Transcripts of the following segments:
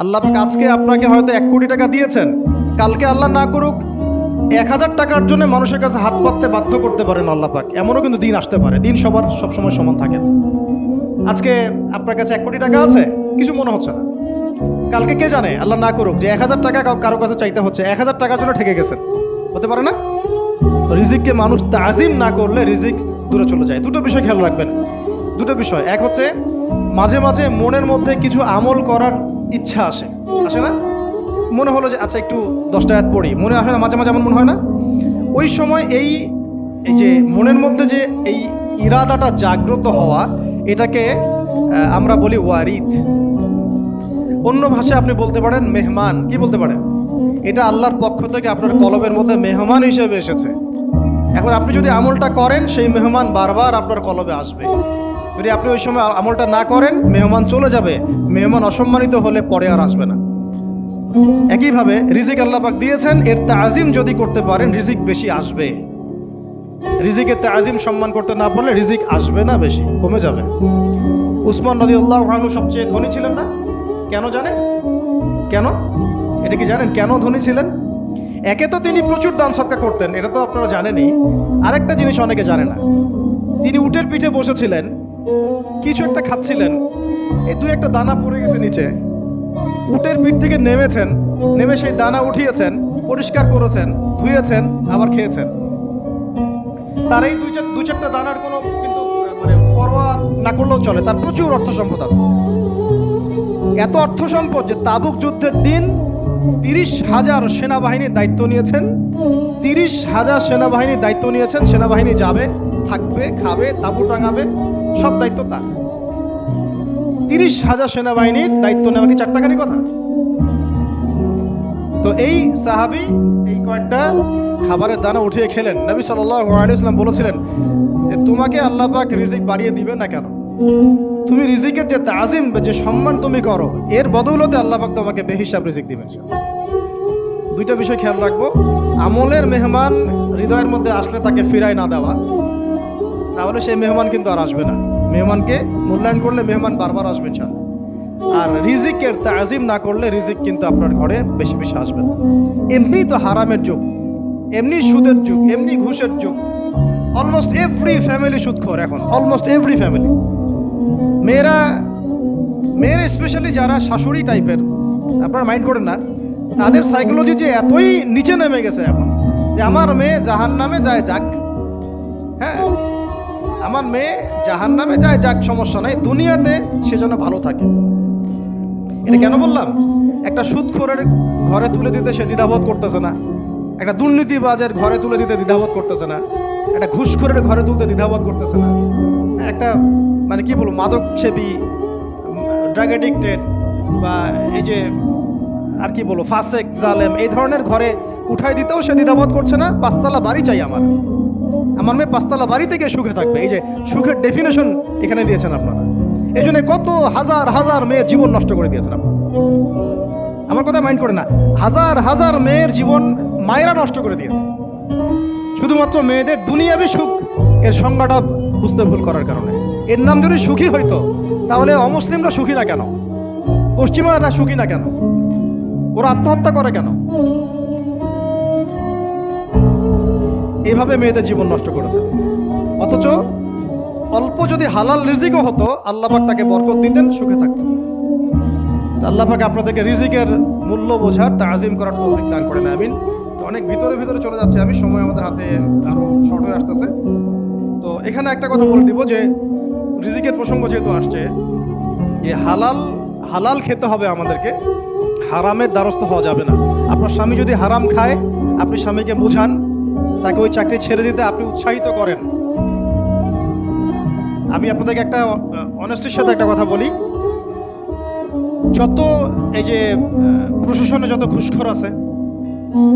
আল্লাহ পাক আজকে আপনাকে হয়তো 1 কোটি টাকা দিয়েছেন, কালকে আল্লাহ না করুক 1000 টাকার জন্য মানুষের কাছে হাত পাততে বাধ্য করতে পারেন আল্লাহ পাক। এমনও কিন্তু দিন আসতে পারে, দিন সবার সবসময় সমান থাকে না। আজকে আপনার কাছে 1 কোটি টাকা আছে, কিছু মনে হচ্ছে না। কালকে কে জানে, আল্লাহ না করুক যে 1000 টাকা কারো কাছে চাইতে হচ্ছে, 1000 টাকার জন্য ঠকে গেছেন, হতে পারে না? রিজিককে মানুষ তাজিম না করলে রিজিক দূরে চলে যায়। দুটো বিষয় খেয়াল রাখবেন, দুটো বিষয়। এক হচ্ছে মাঝে মাঝে মনের মধ্যে কিছু আমল করার ইচ্ছা আসে, আসে না? মনে হলো যে আচ্ছা একটু 10টা আয়াত পড়ি, মনে আসে না মাঝে মাঝে? এমন মনে হয় না? ওই সময় এই যে মনের মধ্যে যে এই ইরাদাটা জাগ্রত হওয়া, এটাকে আমরা বলি ওয়ারিদ। অন্য ভাষায় আপনি বলতে পারেন মেহমান। কি বলতে পারেন? এটা আল্লাহর পক্ষ থেকে আপনার কলবের মধ্যে মেহমান হিসেবে এসেছে। এখন আপনি যদি আমলটা করেন, সেই মেহমান বারবার আপনার কলবে আসবে। যদি আপনি ওই সময় আমলটা না করেন, মেহমান চলে যাবে, মেহমান অসম্মানিত হলে পরে আর আসবে না। একইভাবে রিজিক আল্লাহ পাক দিয়েছেন, এর তাজিম যদি করতে পারেন রিজিক বেশি আসবে। রিজিকের তাজিম সম্মান করতে না পারলে রিজিক আসবে না, বেশি কমে যাবে। উসমান রাদিয়াল্লাহু আনহু সবচেয়ে ধনী ছিলেন না? কেন জানেন? কেন? এটা কি জানেন কেন ধনী ছিলেন? একে তো তিনি প্রচুর দান সদকা করতেন, এটা তো আপনারা জানেনই। আরেকটা জিনিস অনেকে জানে না, তিনি উটের পিঠে বসেছিলেন, কিছু একটা খাচ্ছিলেন, এই 2-1টা দানা পড়ে গেছে নিচে। উটের পিঠ থেকে নেমেছেন, নেমে সেই দানা উঠিয়েছেন, পরিষ্কার করেছেন, ধুয়েছেন, আবার খেয়েছেন। তার এই 2-4টা দানার কোনো কিন্তু মানে পরোয়া না করলেও চলে, তার প্রচুর অর্থ সম্পদ আছে। এত অর্থ সম্পদ যে তাবুক যুদ্ধের দিন 30,000 সেনাবাহিনীর দায়িত্ব নিয়েছেন। 30,000 সেনাবাহিনীর দায়িত্ব নিয়েছেন। সেনাবাহিনী যাবে, থাকবে, খাবে, তাবু টাঙাবে, সব দায়িত্ব তার। 30,000 সেনাবাহিনীর দায়িত্ব নেওয়া কি চারটাখানি কথা? তো এই সাহাবী এই কয়েকটা খাবারের দানা উঠিয়ে খেলেন। নবী সাল্লাল্লাহু আলাইহি ওয়াসাল্লাম বলেছিলেন যে তোমাকে আল্লাহ পাক রিজিক বাড়িয়ে দিবেন না কেন? তুমি রিজিকের যে তাজিম, যে সম্মান তুমি করো, এর বদৌলতে আল্লাহ পাক তোমাকে বেহিসাব রিজিক দিবেন। দুইটা বিষয় খেয়াল রাখবো। আমলের মেহমান হৃদয়ের মধ্যে আসলে তাকে ফিরায় না দেওয়া, তাহলে সেই মেহমান কিন্তু আর আসবে না। মেহমানকে মূল্যায়ন করলে মেহমান বারবার আসবে ইনশাআল্লাহ। আর রিজিকের তাজিম না করলে রিজিক কিন্তু আপনার ঘরে বেশি বেশি আসবে না। এমনি তো হারামের যুগ, এমনি সুদের যুগ, এমনি ঘুষের যুগ। অলমোস্ট এভরি ফ্যামিলি সুদখোর এখন, অলমোস্ট এভরি ফ্যামিলি। মেয়েরা স্পেশালি যারা শাশুড়ি টাইপের, আপনারা মাইন্ড করেন না, তাদের সাইকোলজি যে এতই নিচে নেমে গেছে এখন যে আমার মেয়ে জাহান্নামে যায় যাক। হ্যাঁ, আমার মেয়ে জাহান্নামে যায় যাক, সমস্যা নাই, দুনিয়াতে সেজন্য ভালো থাকে। এটা কেন বললাম? একটা সুদখোরের ঘরে তুলে দিতে সে দ্বিধাবোধ করতেছে না, একটা দুর্নীতিবাজের ঘরে তুলে দিতে দ্বিধাবোধ করতেছে না, একটা ঘুষখোরের ঘরে তুলতে দ্বিধাবোধ করতেছে না, একটা মানে কি বলবো মাদক সেবী, ড্রাগ এডিক্টেড বা এই যে আর কি বলবো ফাসেক জালেম, এই ধরনের ঘরে উঠাই দিতেও সে দ্বিধাবোধ করছে না। 5তলা বাড়ি চাই আমার মেয়ে 5তলা বাড়ি থেকে সুখে থাকবে। এই যে সুখের ডেফিনেশন এখানে দিয়েছেন আপনারা। এই জন্য কত হাজার হাজার মেয়ের জীবন নষ্ট করে দিয়েছেন আপনারা। আমার কথা মাইন্ড করে না, হাজার হাজার মেয়ের জীবন মায়েরা নষ্ট করে দিয়েছে, শুধুমাত্র মেয়েদের দুনিয়াবি সুখ এর সংজ্ঞাটা বুঝতে ভুল করার কারণে। এর নাম যদি সুখী হইতো, তাহলে অমুসলিমরা সুখী না কেন? পশ্চিমারা সুখী না কেন? ওরা আত্মহত্যা করে কেন? এইভাবে মেয়েদের জীবন নষ্ট করেছে। অথচ অল্প যদি হালাল রিজিকও হতো, আল্লাহ পাক তাকে বরকত দিতেন, সুখে থাকতেন। আল্লাহ পাক আপনাদেরকে রিজিকের মূল্য বোঝার, তাজিম করার তৌফিক দান করেন, আমিন। অনেক ভিতরে চলে যাচ্ছে আমি, সময় আমাদের হাতে আরো শর্ট হয়ে আসতেছে। তো এখানে একটা কথা বলে দিব যে রিজিকের প্রসঙ্গ যেহেতু আসছে, যে হালাল খেতে হবে আমাদেরকে, হারামের দ্বারস্থ হওয়া যাবে না। আপনার স্বামী যদি হারাম খায়, আপনি স্বামীকে বোঝান, তাকে ওই চাকরি ছেড়ে দিতে আপনি উৎসাহিত করেন। আমি আপনাদেরকে একটা অনেস্টির সাথে একটা কথা বলি, যত এই যে প্রশাসনে যত ঘুষখোর আছে,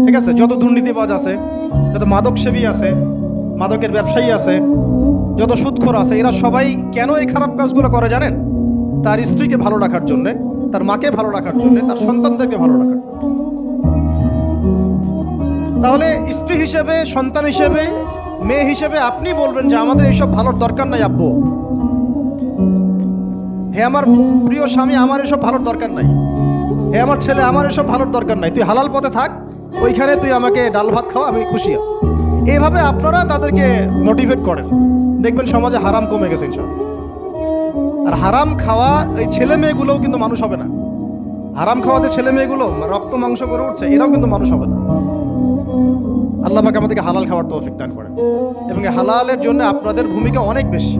ঠিক আছে, যত দুর্নীতিবাজ আছে, যত মাদক সেবী আছে, মাদকের ব্যবসায়ী আছে, যত সুদখোর আছে, এরা সবাই কেন এই খারাপ কাজগুলো করে জানেন? তার স্ত্রীকে ভালো রাখার জন্যে, তার মাকে ভালো রাখার জন্যে, তার সন্তানদেরকে ভালো রাখার জন্য। তাহলে স্ত্রী হিসেবে, সন্তান হিসেবে, মেয়ে হিসেবে আপনি বলবেন যে আমাদের এইসব ভালোর দরকার নাই আব্বু, হে আমার প্রিয় স্বামী, আমার এসব ভালোর দরকার নাই, হে হে আমার ছেলে, আমার এসব ভালোর দরকার নাই, তুই হালাল পথে থাক, ওইখানে তুই আমাকে ডাল ভাত খাওয়া, আমি খুশি আছি। এইভাবে আপনারা তাদেরকে মোটিভেট করেন, দেখবেন সমাজে হারাম কমে গেছে ইনশাআল্লাহ। আর হারাম খাওয়া এই ছেলে মেয়েগুলোও কিন্তু মানুষ হবে না। হারাম খাওয়া যে ছেলে মেয়েগুলো রক্ত মাংস করে উঠছে, এরাও কিন্তু মানুষ হবে না। আল্লাহ পাক আমাদেরকে হালাল খাওয়ার তৌফিক দান করেন, এবং এই হালালের জন্য আপনাদের ভূমিকা অনেক বেশি।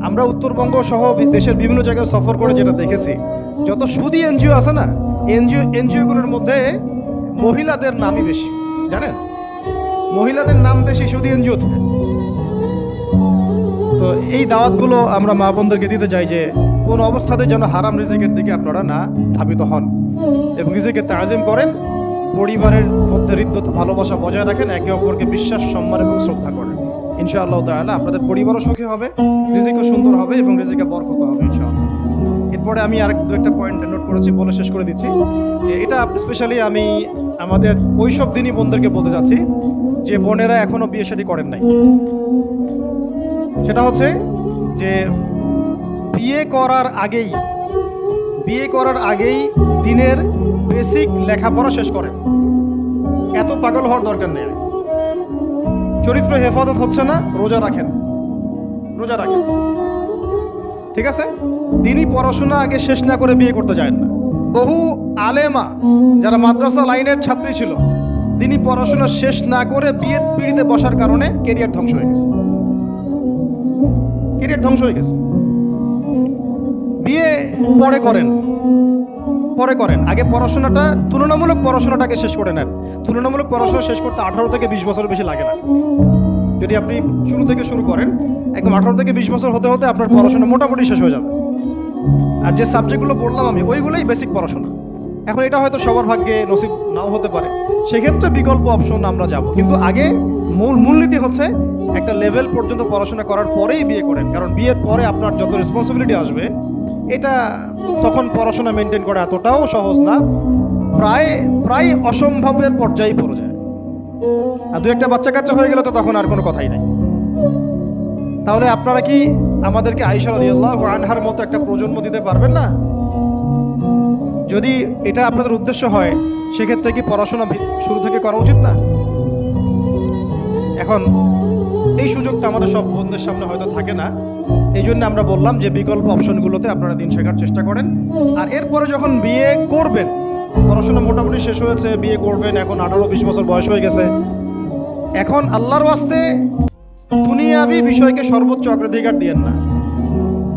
আমরা উত্তরবঙ্গ সহ দেশের বিভিন্ন জায়গায় সফর করে যেটা দেখেছি, যত সুদী এনজিও আছে না, এনজিওগুলোর মধ্যে মহিলাদের নামই বেশি, জানেন? মহিলাদের নাম বেশি সুদী এনজিও থেকে। তো এই দাওয়াতগুলো আমরা মা বোনদেরকে দিতে চাই যে কোন অবস্থাতে যেন হারাম রিজিকের দিকে আপনারা না ধাবিত হন, এবং রিজিকে তাজিম করেন, পরিবারের মধ্যে হৃদ্যতা ভালোবাসা বজায় রাখেন, একে অপরকে বিশ্বাস, সম্মান এবং শ্রদ্ধা করেন। ইনশাআল্লাহ তাআলা আপনাদের পরিবারও সুখী হবে, রিজিকও সুন্দর হবে এবং রিজিকে বরকত হবে ইনশাআল্লাহ। এরপরে আমি আর দু একটা পয়েন্ট নোট করেছি, বলে শেষ করে দিচ্ছি যে এটা স্পেশালি আমি আমাদের ওই সব দিনই বোনদেরকে বলতে যাচ্ছি যে বোনেরা এখনো বিয়ে শাদী করেন নাই। সেটা হচ্ছে যে বিয়ে করার আগেই দিনের বেসিক লেখাপড়া শেষ করেন। এত পাগল হওয়ার দরকার নেই। চরিত্র হেফাজত হচ্ছে না, রোজা রাখেন, ঠিক আছে? দিনই পড়াশোনা আগে শেষ না করে বিয়ে করতে যায় না। বহু আলেমা যারা মাদ্রাসা লাইনের ছাত্রী ছিল, দিনই পড়াশোনা শেষ না করে বিয়ে পিড়িতে বসার কারণে কেরিয়ার ধ্বংস হয়ে গেছে। বিয়ে পরে করেন, আগে পড়াশোনাটা, তুলনামূলক পড়াশোনাটাকে শেষ করে নেন। তুলনামূলক পড়াশোনা শেষ করতে 18 থেকে 20 বছর বেশি লাগে না। যদি আপনি শুরু থেকে শুরু করেন, একদম 18 থেকে 20 বছর হতে হতে আপনার পড়াশোনা মোটামুটি শেষ হয়ে যাবে। আর যে সাবজেক্টগুলো বললাম আমি, ওইগুলোই বেসিক পড়াশোনা। এখন এটা হয়তো সবার ভাগ্যে নসিব নাও হতে পারে, সেক্ষেত্রে বিকল্প অপশন আমরা যাব, কিন্তু আগে মূলনীতি হচ্ছে একটা লেভেল পর্যন্ত পড়াশোনা করার পরেই বিয়ে করেন। কারণ বিয়ের পরে আপনার যত রেসপন্সিবিলিটি আসবে, এটা তখন পড়াশোনা মেনটেন করা এতটাও সহজ না, প্রায় অসম্ভবের পর্যায়ে পড়ে যায়। আর দু একটা বাচ্চা কাচ্চা হয়ে গেলে তো তখন আর কোনো কথাই নাই। তাহলে আপনারা কি আমাদেরকে আয়েশা রাদিয়াল্লাহু আনহার মতো একটা প্রজন্ম দিতে পারবেন না? যদি এটা আপনাদের উদ্দেশ্য হয়, সেক্ষেত্রে কি পড়াশোনা শুরু থেকে করা উচিত না? এখন এই সুযোগটা আমাদের সব বন্ধুদের সামনে হয়তো থাকে না, এই জন্য আমরা বললাম যে বিকল্প অপশনগুলোতে আপনারা দিন শেখার চেষ্টা করেন। আর এরপরে যখন বিয়ে করবেন, পড়াশোনা মোটামুটি শেষ হয়েছে, বিয়ে করবেন, এখন 18-20 বছর বয়স হয়ে গেছে, এখন আল্লাহর ওয়াস্তে দুনিয়াবি বিষয়কে সর্বোচ্চ অগ্রাধিকার দিয়েন না।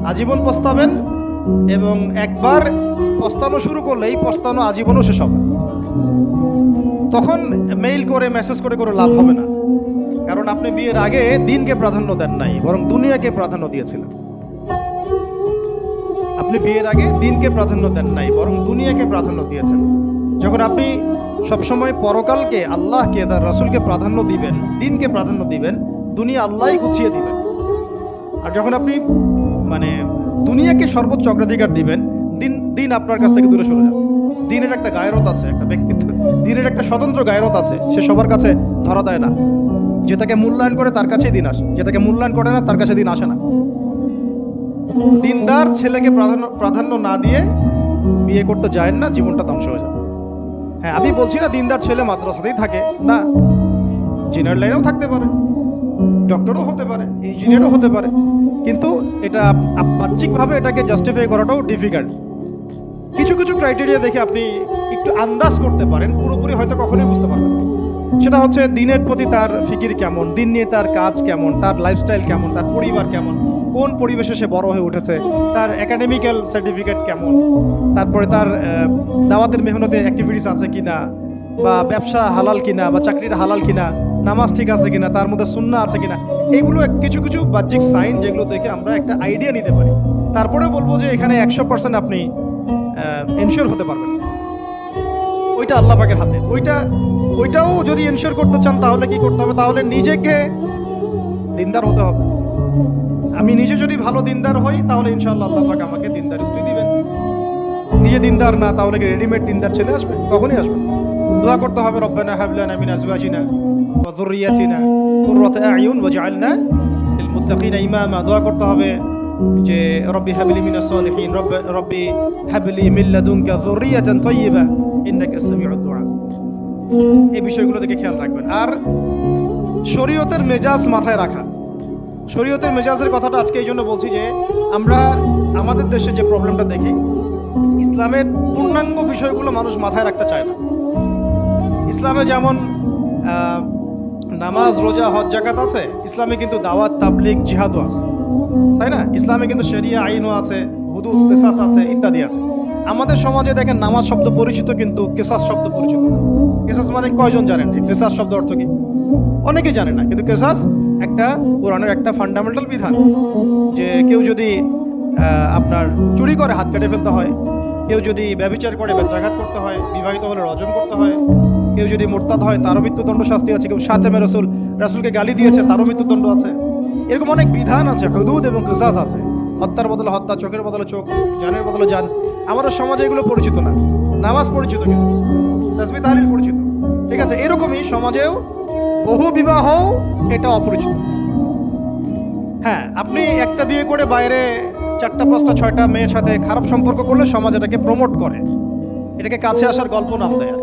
আজীবন পস্তাবেন, এবং একবার পস্তানো শুরু করলে এই পস্তানো আজীবনও শেষ হবে। তখন মেইল করে, মেসেজ করে লাভ হবে না, কারণ আপনি বিয়ের আগে দিনকে প্রাধান্য দেন নাই, বরং দুনিয়াকে প্রাধান্য দিয়েছিলেন। আপনি বিয়ের আগে দিনকে প্রাধান্য দেন নাই, বরং দুনিয়াকে প্রাধান্য দিয়েছেন। যখন আপনি সবসময় পরকালকে, আল্লাহকে, তার রাসূলকে প্রাধান্য দিবেন, দিনকে প্রাধান্য দিবেন, দুনিয়া আল্লাহই গুছিয়ে দিবেন। আর যখন আপনি দুনিয়াকে সর্বোচ্চ অগ্রাধিকার দিবেন, দিন আপনার কাছ থেকে দূরে সরে যাবে। দিনের একটা গায়রত আছে, একটা ব্যক্তিত্ব, দিনের একটা স্বতন্ত্র গায়রত আছে, সে সবার কাছে ধরা দেয় না। যে তাকে মূল্যায়ন করে তার কাছেই দিন আসে, যে তাকে মূল্যায়ন করে না তার কাছে দিন আসে না। দিনদার ছেলেকে প্রাধান্য না দিয়ে বিয়ে করতে যায় না, জীবনটা ধ্বংস হয়ে যাবে। হ্যাঁ, আমি বলছি না দিনদার ছেলে মাদ্রাসাতেই থাকে না, ইঞ্জিনিয়ার লাইনেও থাকতে পারে, ডক্টরও হতে পারে, ইঞ্জিনিয়ারও হতে পারে, কিন্তু এটা বাহ্যিকভাবে এটাকে জাস্টিফাই করাটাও ডিফিকাল্ট। কিছু ক্রাইটেরিয়া দেখে আপনি একটু আন্দাজ করতে পারেন, পুরোপুরি হয়তো কখনোই বুঝতে পারবেন না। সেটা হচ্ছে দিনের প্রতি তার ফিকির কেমন, দিন নিয়ে তার কাজ কেমন, তার লাইফস্টাইল কেমন, তার পরিবার কেমন, কোন পরিবেশে সে বড় হয়ে উঠেছে, তার একাডেমিক্যাল সার্টিফিকেট কেমন, তারপরে তার দাওয়াতের মেহনতে অ্যাক্টিভিটিস আছে কিনা, বা ব্যবসা হালাল কিনা, বা চাকরির হালাল কিনা, নামাজ ঠিক আছে কিনা, তার মধ্যে সুন্নাহ আছে কিনা। এইগুলো কিছু বাহ্যিক সাইন, যেগুলো দেখে আমরা একটা আইডিয়া নিতে পারি। তারপরে বলবো যে এখানে 100% আপনি এনশিওর হতে পারবেন, ওইটা আল্লাহ পাকের হাতে। ওইটাও যদি এনশিওর করতে চান, তাহলে কি করতে হবে? তাহলে নিজেকে দিনদার হতে হবে। আমি নিজে যদি ভালো দিনদার হই, তাহলে ইনশাআল্লাহ আল্লাহ পাক আমাকে দিনদার স্ত্রী দিবেন। নিজে দিনদার না, তাহলে কি রেডিমেড দিনদার ছেলে আসবে? কখনই আসবে। দোয়া করতে হবে, রব্বানা হাব লানা মিন আজওয়াজিনা ওয়া যুররিয়াতিনা কুররাতা আ'য়ুন ওয়াজআলনা লিল মুত্তাকিনা ইমামা। দোয়া করতে হবে যে রব্বি হাবলি মিনাস সালিহিন, রব্বি হাবলি মিন লাদুনকা যুররিয়াতান তাইয়্যিবা ইন্নাকা সামিউদ দুআ। এই বিষয়গুলো থেকে খেয়াল রাখবেন। আর শরীয়তের মেজাজ মাথায় রাখা। শরীয়তের মেজাজের কথাটা আজকে এই জন্য বলছি যে আমরা আমাদের দেশে যে প্রবলেমটা দেখি, ইসলামের পূর্ণাঙ্গ বিষয়গুলো মানুষ মাথায় রাখতে চায় না। ইসলামে যেমন নামাজ, রোজা, হজ, যাকাত আছে, ইসলামে কিন্তু দাওয়াত, তাবলীগ, জিহাদও আছে, তাই না? ইসলামে কিন্তু শরিয়া আইনও আছে, হুদুদ, কিসাস আছে, ইত্যাদি আছে। আমাদের সমাজে দেখেন নামাজ শব্দ পরিচিত কিন্তু কিসাস শব্দ পরিচিত না। কিসাস মানে কয়জন জানেন? ঠিক কিসাস শব্দ অর্থ কি অনেকে জানে না, কিন্তু কিসাস একটা কোরআনের একটা ফান্ডামেন্টাল বিধান যে কেউ যদি আপনার চুরি করে হাত কেটে ফেলতে হয়, কেউ যদি ব্যভিচার করে বেত্রাঘাত করতে হয়, বিবাহিত হলে রজম করতে হয়, কেউ যদি মুরতাদ হয় তারও মৃত্যুদণ্ড শাস্তি আছে, কেউ শাতেমে রাসূলকে গালি দিয়েছে তারও মৃত্যুদণ্ড আছে। এরকম অনেক বিধান আছে, হুদুদ এবং কিসাস আছে। হত্যার বদলে হত্যা, চোখের বদলে চোখ, জানের বদলে জান। আমাদের সমাজে এগুলো পরিচিত না। নামাজ পরিচিত কিন্তু তাসবিহ তাহলিল পরিচিত, ঠিক আছে? এরকমই সমাজেও বহু বিবাহ এটা অপরিচিত। হ্যাঁ, আপনি একটা বিয়ে করে বাইরে 4টা 5টা 6টা মেয়ের সাথে খারাপ সম্পর্ক করলে সমাজ এটাকে প্রমোট করে, এটাকে কাছে আসার গল্প নাম দেয়।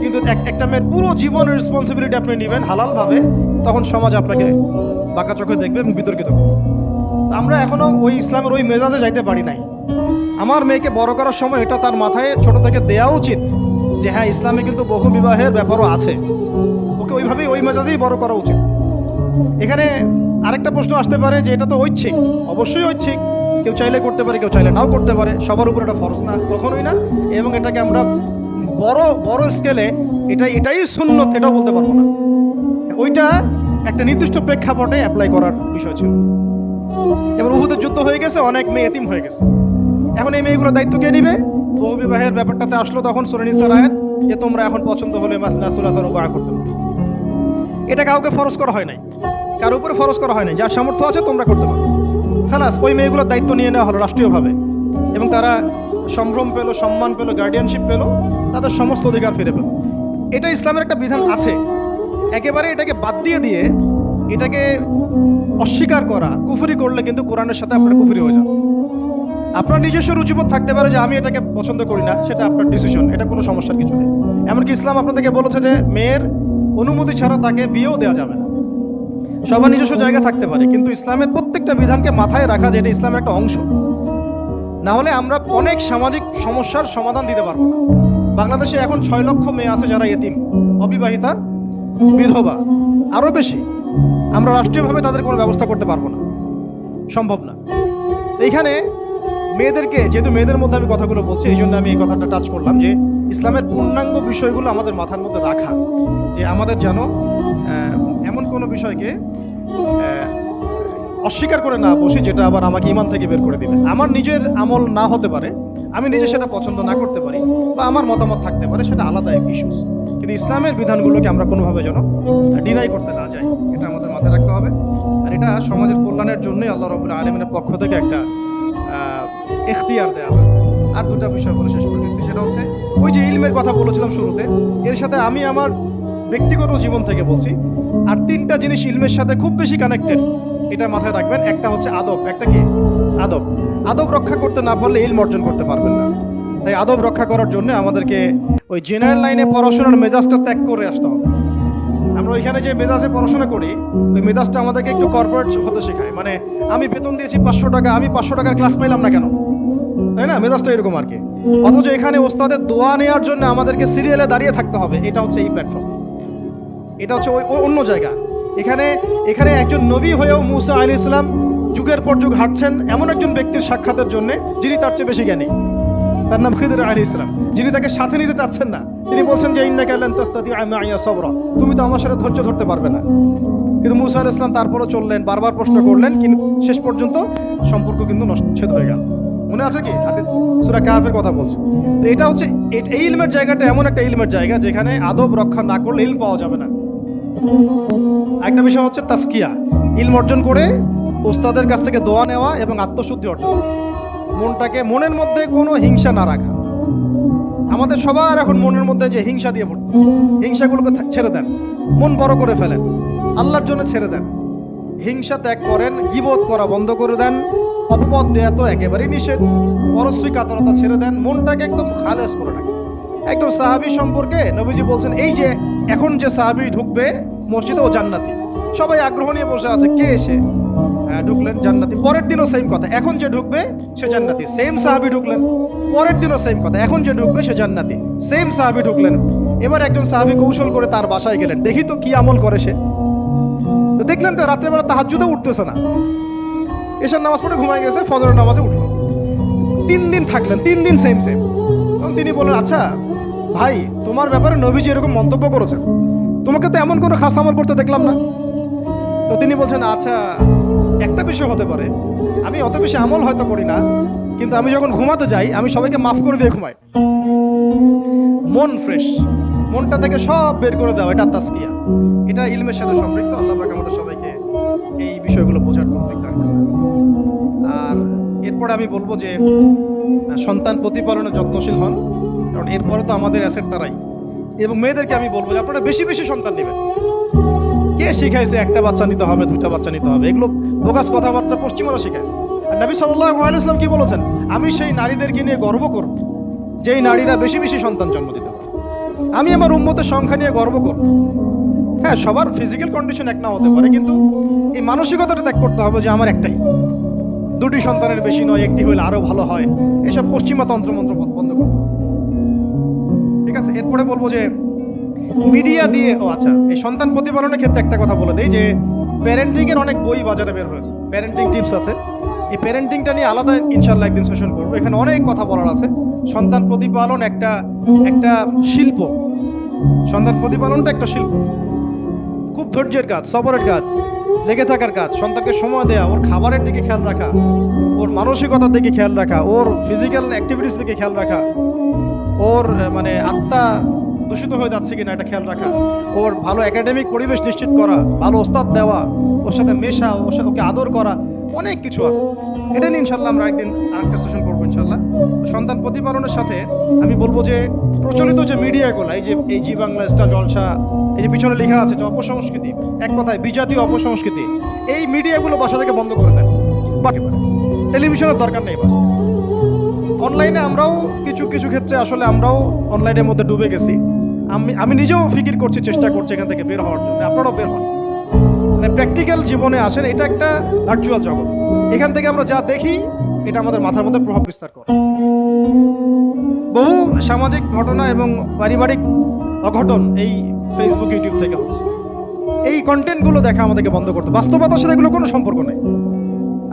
কিন্তু একটা মেয়ের পুরো জীবনের রেসপন্সিবিলিটি আপনি নেবেন হালালভাবে, তখন সমাজ আপনাকে বাঁকা চোখে দেখবে এবং বিতর্কিত করবে। তো আমরা এখনো ওই ইসলামের ওই মেজাজে যাইতে পারি নাই। আমার মেয়েকে বড় করার সময় এটা তার মাথায় ছোট থেকে দেওয়া উচিত যে হ্যাঁ, ইসলামে কিন্তু বহু বিবাহের ব্যাপারও আছে, ওকে ওইভাবেই ওই মেজাজেই বড় করা উচিত। এখানে আরেকটা প্রশ্ন আসতে পারে যে এটা তো ঐচ্ছিক। অবশ্যই ঐচ্ছিক, কেউ চাইলে করতে পারে, কেউ চাইলে নাও করতে পারে, সবার উপর এটা ফরজ না, কখনোই না। এবং এটাকে আমরা বড় স্কেলে এটাই সুন্নত এটাও বলতে পারবো না। ওইটা একটা নির্দিষ্ট প্রেক্ষাপটে অ্যাপ্লাই করার বিষয় ছিল। এবার উহুদের যুদ্ধ হয়ে গেছে, অনেক মেয়ে এতিম হয়ে গেছে। এখন এই মেয়েগুলোর দায়িত্ব কে নিবে? বহু বিবাহের ব্যাপারটাতে আসলো তখন সূরা নিসার আয়াত যে তোমরা এখন পছন্দ হলে মাসনা সুলাসা রুবা করতে পারো। এটা কাউকে ফরজ করা হয় নাই, কারোর উপরে ফরজ করা হয় নাই। যার সামর্থ্য আছে তোমরা করতে পারো। খালাস, ওই মেয়েগুলোর দায়িত্ব নিয়ে নেওয়া হলো রাষ্ট্রীয়ভাবে, এবং তারা সম্ভ্রম পেলো, সম্মান পেলো, গার্ডিয়ানশিপ পেলো, তাদের সমস্ত অধিকার ফিরে পেলো। এটা ইসলামের একটা বিধান আছে। একেবারে এটাকে বাদ দিয়ে এটাকে অস্বীকার করা, কুফরি করলে কিন্তু কোরআনের সাথে আপনার কুফরি হয়ে যাবে। আপনার নিজস্ব রুচিবোধ থাকতে পারে যে আমি এটাকে পছন্দ করি না, সেটা আপনার ডিসিশন, এটা কোনো সমস্যার কিছু নেই। এমনকি ইসলাম আপনাদেরকে বলেছে যে মেয়ের অনুমতি ছাড়া তাকে বিয়েও দেওয়া যাবে না। সবার নিজস্ব জায়গা থাকতে পারে, কিন্তু ইসলামের প্রত্যেকটা বিধানকে মাথায় রাখা যে এটা ইসলামের একটা অংশ। না হলে আমরা অনেক সামাজিক সমস্যার সমাধান দিতে পারবো না। বাংলাদেশে এখন 6 লক্ষ মেয়ে আছে যারা এতিম, অবিবাহিতা, বিধবা, আরও বেশি। আমরা রাষ্ট্রীয়ভাবে তাদের কোনো ব্যবস্থা করতে পারবো না, সম্ভব না। এইখানে মেয়েদেরকে, যেহেতু মেয়েদের মধ্যে আমি কথাগুলো বলছি, এই জন্য আমি এই কথাটা টাচ করলাম যে ইসলামের পূর্ণাঙ্গ বিষয়গুলো আমাদের মাথার মধ্যে রাখা, যে আমাদের যেন এমন কোনো বিষয়কে অস্বীকার করে না বসি যেটা আবার আমাকে ইমান থেকে বের করে দিবে। আমার নিজের আমল না হতে পারে, আমি নিজে সেটা পছন্দ না করতে পারি, বা আমার মতামত থাকতে পারে, সেটা আলাদা এক ইস্যুস। কিন্তু ইসলামের বিধানগুলোকে আমরা কোনোভাবে যেন ডিনাই করতে না যাই, এটা আমাদের মাথায় রাখতে হবে। আর এটা সমাজের কল্যাণের জন্যই আল্লাহ রাব্বুল আলামিনের পক্ষ থেকে একটা এখতিয়ার দেওয়া হয়েছে। আর দুটা বিষয় বলে শেষ করে দিচ্ছি, সেটা হচ্ছে ওই যে ইলমের কথা বলেছিলাম শুরুতে, এর সাথে আমি আমার ব্যক্তিগত জীবন থেকে বলছি আর 3টা জিনিস ইলমের সাথে খুব বেশি কানেক্টেড, এটা মাথায় রাখবেন। একটা হচ্ছে আদব। একটা কি? আদব। আদব রক্ষা করতে না পারলে ইলম অর্জন করতে পারবেন না। তাই আদব রক্ষা করার জন্য আমাদেরকে ওই জেনারেল লাইনে পড়াশোনার মেজাজটা ত্যাগ করে আসতে হবে। আমরা ওইখানে যে মেজাজে পড়াশোনা করি, ওই মেজাজটা আমাদেরকে একটু কর্পোরেট হতে শেখায়। মানে আমি বেতন দিয়েছি 500 টাকা, আমি 500 টাকার ক্লাস পাইলাম না কেন, তাই না? মেজাজটা এরকম আর কি। অথচ এখানে ওস্তাদের দোয়া নেওয়ার জন্য আমাদেরকে সিরিয়ালে দাঁড়িয়ে থাকতে হবে। এটা হচ্ছে এই প্ল্যাটফর্ম, এটা হচ্ছে ওই অন্য জায়গা। এখানে একজন নবী হয়েও মুসা আলাইহিস সালাম যুগের পর যুগ হাঁটছেন এমন একজন ব্যক্তির সাক্ষাতের জন্য যিনি তার চেয়ে বেশি জ্ঞানী। তার নাম খিদর আলাইহিস সালাম, যিনি তাকে সাথে নিতে চাচ্ছেন না। তিনি বলছেন যে ইন্নাকা লান তাস্তাতিআ মাইয়া সাবরা, তুমি তো আমার সাথে ধৈর্য ধরতে পারবে না। কিন্তু মুসা আলাইহিস সালাম তারপরও চললেন, বারবার প্রশ্ন করলেন, কিন্তু শেষ পর্যন্ত সম্পর্ক কিন্তু ছেদ হয়ে গেল। মনে আছে কি? সূরা কাহফের কথা বলছে। তো এটা হচ্ছে এই ইলমের জায়গাটা এমন একটা ইলমের জায়গা যেখানে আদব রক্ষা না করলে ইলম পাওয়া যাবে না। একটা বিষয় হচ্ছে তাসকিয়া, ইলম অর্জন করে ওস্তাদের কাছ থেকে দোয়া নেওয়া এবং আত্মশুদ্ধি অর্জন, মনের মধ্যে কোনো হিংসা না রাখা। আমাদের সবার এখন মনের মধ্যে যে হিংসা দিয়ে ভর্তি, হিংসাগুলোকে ছেড়ে দেন, মন বড় করে ফেলেন, আল্লাহর জন্য ছেড়ে দেন, হিংসা ত্যাগ করেন, গীবত করা বন্ধ করে দেন, অপবাদ দেয়া তো একেবারেই নিষেধ। পরশ্রী কাতরতা ছেড়ে দেন, মনটাকে একদম খালেস করে রাখেন। একদম সাহাবী সম্পর্কে নবীজি বলছেন, এই যে এখন যে সাহাবী ঢুকবে মসজিদে ও জান্নাতি। সবাই আগ্রহ নিয়ে বসে আছে, কে এসে ঢুকলেন জান্নাতি। পরের দিনও সেম কথা, এখন যে ঢুকবে সে জান্নাতি। সেম সাহাবী ঢুকলেন, পরের দিনও সেম কথা, এখন যে ঢুকবে সে জান্নাতি। সেম সাহাবী ঢুকলেন। এবার একজন সাহাবী কৌশল করে তার বাসায় গেলেন, দেখি তো কি আমল করে সে। তো দেখলেন তো রাত্রেবেলা তাহাজ্জুদে উঠতেছে না, এশার নামাজ পড়ে ঘুমায় গেছে, ফজরের নামাজে উঠলো। 3 দিন থাকলেন, 3 দিন সেম সেম। তখন তিনি বললেন, আচ্ছা ভাই, তোমার ব্যাপারে নবীজি এরকম মন্তব্য করেছেন, তোমাকে তো এমন কোনো খাস আমল করতে দেখলাম না। তো তিনি বলছেন, আচ্ছা একটা বিষয় হতে পারে, আমি অত বেশি আমল হয়তো করি না, কিন্তু আমি যখন ঘুমাতে যাই আমি সবাইকে মাফ করে দিয়ে ঘুমাই। মন ফ্রেশ, মনটা থেকে সব বের করে দেওয়া, এটা তাসকিয়া। এটা ইলমের সাথে সম্পৃক্ত। আল্লাহ পাক আমাদের সবাইকে এই বিষয়গুলো বোঝার তৌফিক দান করুন। আর এরপরে আমি বলবো যে সন্তান প্রতিপালনে যত্নশীল হন, কারণ এরপরে তো আমাদের অ্যাসেট তারাই। এবং মেয়েদেরকে আমি বলবো যে আপনারা বেশি বেশি সন্তান নেবেন। কে শিখাইছে একটা বাচ্চা নিতে হবে, 2টা বাচ্চা নিতে হবে? এগুলো বোগাস কথাবার্তা পশ্চিমারা শিখাইছে। আর নবী সাল্লাল্লাহু আলাইহি ওয়াসাল্লাম কি বলেছেন? আমি সেই নারীদেরকে নিয়ে গর্ব করব যেই নারীরা বেশি বেশি সন্তান জন্ম দিতে পারে। আমি আমার উম্মতের সংখ্যা নিয়ে গর্ব করব। হ্যাঁ, সবার ফিজিক্যাল কন্ডিশন এক না হতে পারে, কিন্তু এই মানসিকতাটা ত্যাগ করতে হবে যে আমার একটাই, 2টি সন্তানের বেশি নয়, একটি হলে আরো ভালো হয়। এসব পশ্চিমা তন্ত্রমন্ত্র বন্ধ করতে হবে। ঠিক আছে, এরপরে বলবো যে মিডিয়া দিয়ে, আচ্ছা, এই সন্তান প্রতিপালনের ক্ষেত্রে একটা কথা বলে দেই যে প্যারেন্টিং এর অনেক বই বাজারে বের হয়েছে, প্যারেন্টিং টিপস আছে। এই প্যারেন্টিংটা নিয়ে আলাদা ইনশাআল্লাহ একদিন সেশন করবো, এখানে অনেক কথা বলার আছে। সন্তান প্রতিপালন একটা শিল্প। সন্তান প্রতিপালনটা একটা শিল্প, খুব ধৈর্যের কাজ, সবরের কাজ, লেগে থাকার কাজ। সন্তানকে সময় দেওয়া, ওর খাবারের দিকে খেয়াল রাখা, ওর মানসিকতার দিকে খেয়াল রাখা, ওর ফিজিক্যাল অ্যাক্টিভিটিস দিকে খেয়াল রাখা, ওর মানে আত্মা দূষিত হয়ে যাচ্ছে কিনা এটা খেয়াল রাখা, ওর ভালো একাডেমিক পরিবেশ নিশ্চিত করা, ভালো ওস্তাদ দেওয়া, ওর সাথে মেশা, ওকে আদর করা, অনেক কিছু আছে। এটা নিয়ে ইনশাল্লাহ আমরা একদিন আরেকটা সেশন করবো ইনশাল্লাহ। সন্তান প্রতিপালনের সাথে আমি বলবো যে প্রচলিত যে মিডিয়াগুলো, এই জি বাংলা, স্টার জলসা, এই যে পিছনে লেখা আছে যে অপসংস্কৃতি, এক কথায় বিজাতীয় অপসংস্কৃতি, এই মিডিয়াগুলো বাসা থেকে বন্ধ করে দেন। বাকি টেলিভিশনের দরকার নেই। বাসা অনলাইনে আমরাও কিছু কিছু ক্ষেত্রে আসলে আমরাও অনলাইনের মধ্যে ডুবে গেছি। আমি নিজেও ফিকির করছি, চেষ্টা করছি এখান থেকে বের হওয়ার জন্য। আপনারাও বের হন, মানে প্র্যাকটিক্যাল জীবনে আসেন। এটা একটা ভার্চুয়াল জগৎ, এখান থেকে আমরা যা দেখি এটা আমাদের মাথার মধ্যে প্রভাব বিস্তার করে। বহু সামাজিক ঘটনা এবং পারিবারিক অঘটন এই ফেসবুক, ইউটিউব থেকে হচ্ছে। এই কন্টেন্টগুলো দেখা আমাদেরকে বন্ধ করতে। বাস্তবতার সাথে এগুলো কোনো সম্পর্ক নেই।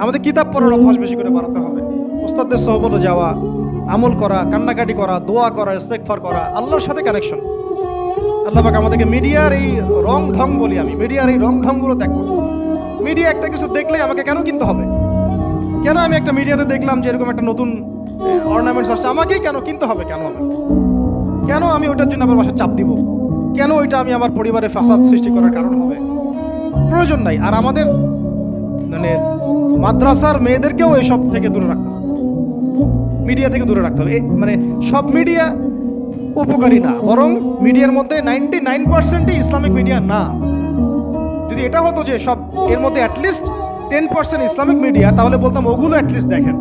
আমাদের কিতাব পড়ার অভ্যাস বেশি করে বাড়াতে হবে, ওস্তাদদের সহবতে যাওয়া, আমল করা, কান্নাকাটি করা, দোয়া করা, ইস্তেগফার করা, আল্লাহর সাথে কানেকশন। আল্লাহ পাক আমাদেরকে মিডিয়ার এই রং ঢং বলি আমি, মিডিয়ার এই রং ঢংগুলো ত্যাগ করব। মিডিয়া একটা কিছু দেখলেই আমাকে কেন কিনতে হবে? কেন আমি একটা মিডিয়াতে দেখলাম যে এরকম একটা নতুন অর্নামেন্টস আসছে, আমাকেই কেন কিনতে হবে? কেন আমি ওইটার জন্য আবার বাসায় চাপ দিব? কেন ওইটা আমি আমার পরিবারে ফাসাদ সৃষ্টি করার কারণ হবে? প্রয়োজন নাই। আর আমাদের মানে মাদ্রাসার মেয়েদেরকেও এইসব থেকে দূরে রাখতে হবে, মিডিয়া থেকে দূরে রাখতে হবে। মানে সব মিডিয়া উপকারী না, বরং মিডিয়ার মধ্যে 99%ই ইসলামিক মিডিয়া না। যদি এটা হতো যে সব এর মধ্যে অ্যাটলিস্ট 10% ইসলামিক মিডিয়া, তাহলে বলতাম ওগুলো অ্যাটলিস্ট দেখেন।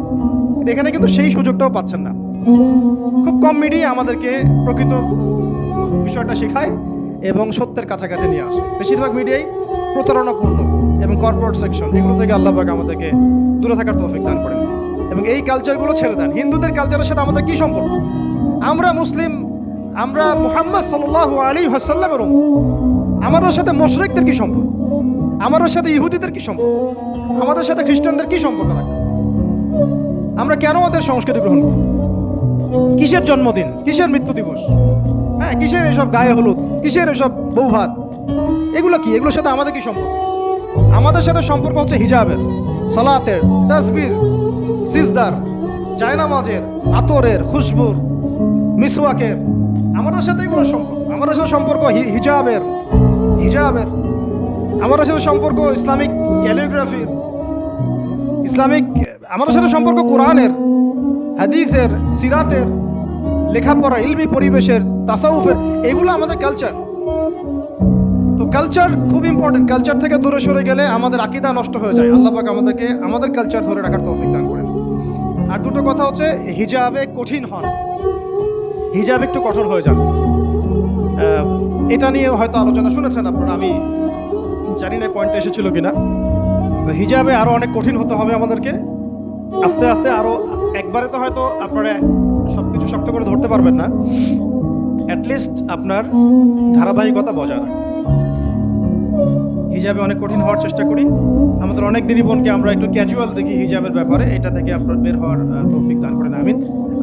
এখানে কিন্তু সেই সুযোগটাও পাচ্ছেন না। খুব কম মিডিয়া আমাদেরকে প্রকৃত বিষয়টা শেখায় এবং সত্যের কাছাকাছি নিয়ে আসে। বেশিরভাগ মিডিয়াই প্রতারণাপূর্ণ এবং কর্পোরেট সেকশন, এগুলো থেকে আল্লাহ পাক আমাদেরকে দূরে থাকার তৌফিক দান করেন এবং এই কালচারগুলো ছেড়ে দেন। হিন্দুদের কালচারের সাথে আমাদের কি সম্পর্ক? আমরা মুসলিম, আমরা মুহাম্মদ সাল্লাল্লাহু আলাইহি ওয়াসাল্লামের উম্মত। আমাদের সাথে মুশরিকদের কি সম্পর্ক? আমাদের সাথে ইহুদিদের কি সম্পর্ক? আমাদের সাথে খ্রিস্টানদের কি সম্পর্ক থাকে? আমরা কেন ওদের সংস্কৃতি গ্রহণ করি? কিসের জন্মদিন, কিসের মৃত্যু দিবস, হ্যাঁ, কিসের এসব গায়ে হলুদ, কিসের এসব বৌভাত, এগুলো কি? এগুলোর সাথে আমাদের কি সম্পর্ক? আমাদের সাথে সম্পর্ক হচ্ছে হিজাবের, সালাতের, তাসবির, সিজদার, জায়নামাজের, আতরের, খুশবুর, মিসওয়াকের। আমাদের সাথে এগুলো সম্পর্ক। আমাদের সাথে সম্পর্ক হিজাবের। আমাদের সাথে সম্পর্ক ইসলামিক ক্যালিগ্রাফির, ইসলামিক। আমাদের সাথে সম্পর্ক কোরআনের, হাদিসের, সিরাতের, লেখাপড়া, ইলমি পরিবেশের, তাসাউফের। এগুলো আমাদের কালচার। তো কালচার খুব ইম্পর্টেন্ট। কালচার থেকে দূরে সরে গেলে আমাদের আকীদা নষ্ট হয়ে যায়। আল্লাহ পাক আমাদেরকে আমাদের কালচার ধরে রাখার তৌফিক দান করেন। আর দুটো কথা হচ্ছে, হিজাবে কঠিন হন, হিজাব একটু কঠোর হয়ে যান। এটা নিয়ে হয়তো আলোচনা শুনেছেন আপনারা, আমি জানি না পয়েন্টে এসেছিল কিনা। হিজাবে আরো অনেক কঠিন হতে হবে আমাদেরকে, আস্তে আস্তে আরো। একবারে তো হয়তো আপনারা সবকিছু শক্ত করে ধরতে পারবেন না, অ্যাটলিস্ট আপনার ধারাবাহিকতা বজায় রাখুন। হিজাবে অনেক কঠিন হওয়ার চেষ্টা করি। আমাদের অনেক দিনী বোনকে আমরা একটু ক্যাজুয়াল দেখি হিজাবের ব্যাপারে, এটা থেকে আপনার বের হওয়ার তৌফিক দান করেন, আমিন।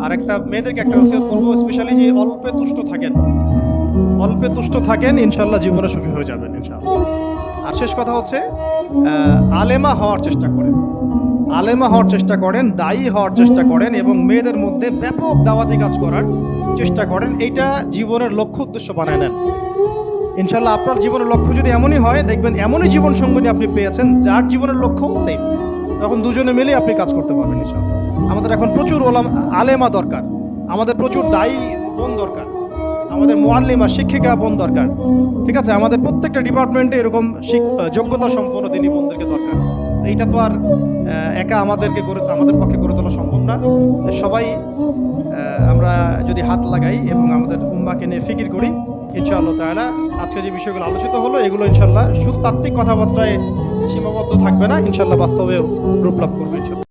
আর একটা মেয়েদেরকে একটা নসিহত করবো, স্পেশালি যে অল্পে তুষ্ট থাকেন, অল্পে তুষ্ট থাকেন, ইনশাল্লাহ জীবনে সুখী হয়ে যাবেন ইনশাআল্লাহ। আর শেষ কথা হচ্ছে, আলেমা হওয়ার চেষ্টা করেন, আলেমা হওয়ার চেষ্টা করেন, দায়ী হওয়ার চেষ্টা করেন, এবং মেয়েদের মধ্যে ব্যাপক দাওয়াতি কাজ করার চেষ্টা করেন। এইটা জীবনের লক্ষ্য উদ্দেশ্য বানায় নেন ইনশাল্লাহ। আপনার জীবনের লক্ষ্য যদি এমনই হয়, দেখবেন এমনই জীবন সঙ্গী আপনি পেয়েছেন যার জীবনের লক্ষ্য সেম, তখন দুজনে মিলে আপনি কাজ করতে পারবেন ইনশাল্লাহ। আমাদের এখন প্রচুর আলেমা দরকার, আমাদের প্রচুর দায়ী বোন দরকার, আমাদের মুআল্লিমা শিক্ষিকা বোন দরকার, ঠিক আছে? আমাদের প্রত্যেকটা ডিপার্টমেন্টে এরকম যোগ্যতা সম্পন্ন দিনী বোনদেরকে দরকার। এইটা তো আর একা আমাদের পক্ষে গড়ে তোলা সম্ভব না। সবাই আমরা যদি হাত লাগাই এবং আমাদের উম্মাকে নিয়ে ফিকির করি, ইনশাআল্লাহ তাআলা আজকে যে বিষয়গুলো আলোচিত হলো, এগুলো ইনশাআল্লাহ শুধু তাত্ত্বিক কথাবার্তায় সীমাবদ্ধ থাকবে না, ইনশাআল্লাহ বাস্তবেও রূপ লাভ করবে ইনশাআল্লাহ।